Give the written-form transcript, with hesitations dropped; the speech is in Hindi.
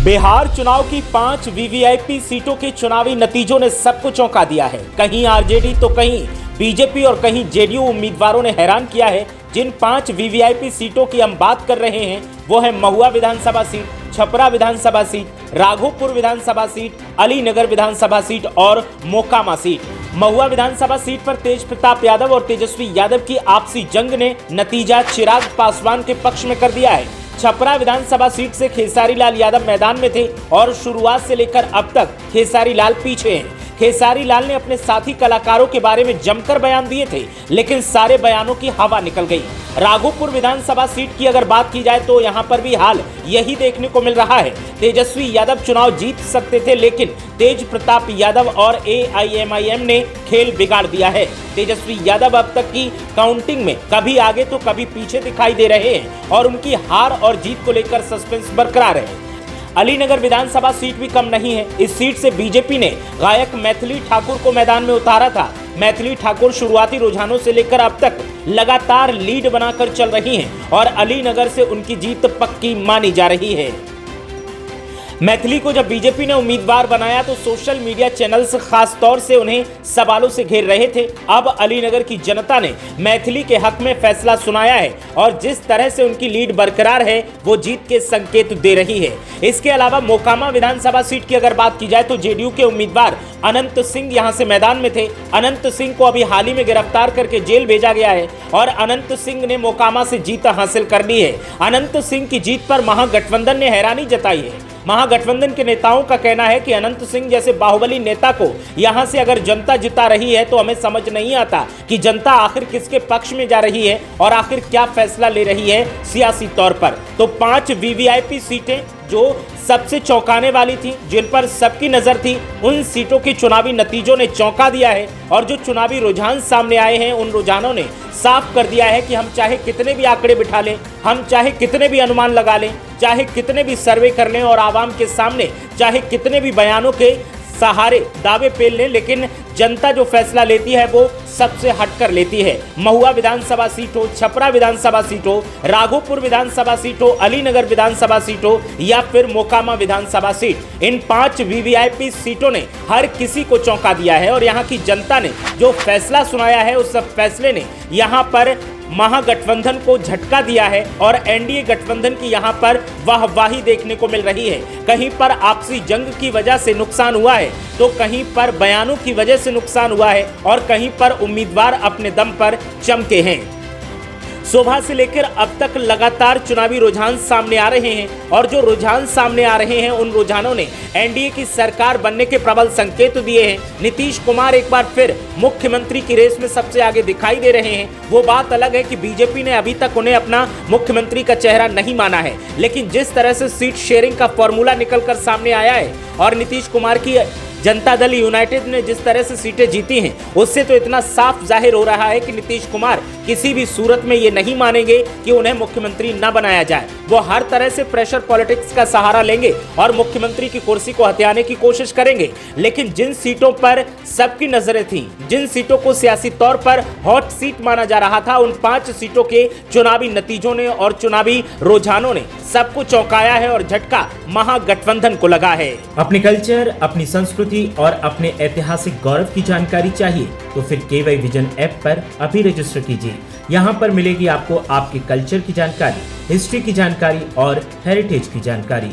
बिहार चुनाव की 5 वीवीआईपी सीटों के चुनावी नतीजों ने सबको चौंका दिया है। कहीं आरजेडी तो कहीं बीजेपी और कहीं जेडीयू उम्मीदवारों ने हैरान किया है। जिन 5 वीवीआईपी सीटों की हम बात कर रहे हैं वो है महुआ विधानसभा सीट, छपरा विधानसभा सीट, राघोपुर विधानसभा सीट, अलीनगर विधानसभा सीट और मोकामा सीट। महुआ विधानसभा सीट पर तेज प्रताप यादव और तेजस्वी यादव की आपसी जंग ने नतीजा चिराग पासवान के पक्ष में कर दिया है। छपरा विधानसभा सीट से खेसारी लाल यादव मैदान में थे और शुरुआत से लेकर अब तक खेसारी लाल पीछे हैं। खेसारी लाल ने अपने साथी कलाकारों के बारे में जमकर बयान दिए थे, लेकिन सारे बयानों की हवा निकल गई। राघोपुर विधानसभा सीट की अगर बात की जाए तो यहां पर भी हाल यही देखने को मिल रहा है। तेजस्वी यादव चुनाव जीत सकते थे, लेकिन तेज प्रताप यादव और एआईएमआईएम ने खेल बिगाड़ दिया है। तेजस्वी यादव अब तक की काउंटिंग में कभी आगे तो कभी पीछे दिखाई दे रहे हैं और उनकी हार और जीत को लेकर सस्पेंस बरकरार है। अलीनगर विधानसभा सीट भी कम नहीं है। इस सीट से बीजेपी ने गायक मैथिली ठाकुर को मैदान में उतारा था। मैथिली ठाकुर शुरुआती रुझानों से लेकर अब तक लगातार लीड बनाकर चल रही हैं और अलीनगर से उनकी जीत पक्की मानी जा रही है। मैथिली को जब बीजेपी ने उम्मीदवार बनाया तो सोशल मीडिया चैनल्स खास तौर से उन्हें सवालों से घेर रहे थे। अब अलीनगर की जनता ने मैथिली के हक में फैसला सुनाया है और जिस तरह से उनकी लीड बरकरार है वो जीत के संकेत दे रही है। इसके अलावा मोकामा विधानसभा सीट की अगर बात की जाए तो जेडीयू के उम्मीदवार अनंत सिंह यहां से मैदान में थे। अनंत सिंह को अभी हाल ही में गिरफ्तार करके जेल भेजा गया है और अनंत सिंह ने मोकामा से जीत हासिल कर ली है। अनंत सिंह की जीत पर महागठबंधन ने हैरानी जताई है। महागठबंधन के नेताओं का कहना है कि अनंत सिंह जैसे बाहुबली नेता को यहां से अगर जनता जिता रही है तो हमें समझ नहीं आता कि जनता आखिर किसके पक्ष में जा रही है और आखिर क्या फैसला ले रही है सियासी तौर पर। तो 5 वीवीआईपी सीटें जो सबसे चौंकाने वाली थी, जिन पर सबकी नजर थी, उन सीटों के चुनावी नतीजों ने चौंका दिया है और जो चुनावी रुझान सामने आए हैं उन रुझानों ने साफ कर दिया है कि हम चाहे कितने भी आंकड़े बिठा लें, हम चाहे कितने भी अनुमान लगा लें, चाहे कितने भी सर्वे कर लें और आवाम के सामने चाहे कितने भी बयानों के सहारे दावे पेल लें, लेकिन जनता जो फैसला लेती है वो सबसे हटकर लेती है। महुआ विधानसभा सीट हो, छपरा विधानसभा सीट हो, राघोपुर विधानसभा सीट हो, अलीनगर विधानसभा सीट हो या फिर मोकामा विधानसभा सीट, इन 5 वीवीआईपी सीटों ने हर किसी को चौंका दिया है और यहाँ की जनता ने जो फैसला सुनाया है उस फैसले ने यहाँ पर महागठबंधन को झटका दिया है और एनडीए गठबंधन की यहां पर वाहवाही देखने को मिल रही है। कहीं पर आपसी जंग की वजह से नुकसान हुआ है तो कहीं पर बयानों की वजह से नुकसान हुआ है और कहीं पर उम्मीदवार अपने दम पर चमके हैं। सुबह से लेकर अब तक लगातार चुनावी रुझान सामने आ रहे हैं और जो रुझान सामने आ रहे हैं उन रुझानों ने एनडीए की सरकार बनने के प्रबल संकेत दिए हैं। नीतीश कुमार एक बार फिर मुख्यमंत्री की रेस में सबसे आगे दिखाई दे रहे हैं। वो बात अलग है कि बीजेपी ने अभी तक उन्हें अपना मुख्यमंत्री का चेहरा नहीं माना है, लेकिन जिस तरह से सीट शेयरिंग का फॉर्मूला निकलकर सामने आया है और नीतीश कुमार की जनता दल यूनाइटेड ने जिस तरह से सीटें जीती हैं उससे तो इतना साफ जाहिर हो रहा है कि नीतीश कुमार किसी भी सूरत में ये नहीं मानेंगे कि उन्हें मुख्यमंत्री न बनाया जाए। वो हर तरह से प्रेशर पॉलिटिक्स का सहारा लेंगे और मुख्यमंत्री की कुर्सी को हथियाने की कोशिश करेंगे। लेकिन जिन सीटों पर सबकी नजरें थीं, जिन सीटों को सियासी तौर पर हॉट सीट माना जा रहा था, उन 5 सीटों के चुनावी नतीजों ने और चुनावी रुझानों ने सबको चौंकाया है और झटका महागठबंधन को लगा है। अपने कल्चर, अपनी संस्कृति और अपने ऐतिहासिक गौरव की जानकारी चाहिए तो फिर केवाई विजन ऐप पर अभी रजिस्टर कीजिए। यहाँ पर मिलेगी आपको आपके कल्चर की जानकारी, हिस्ट्री की जानकारी और हेरिटेज की जानकारी।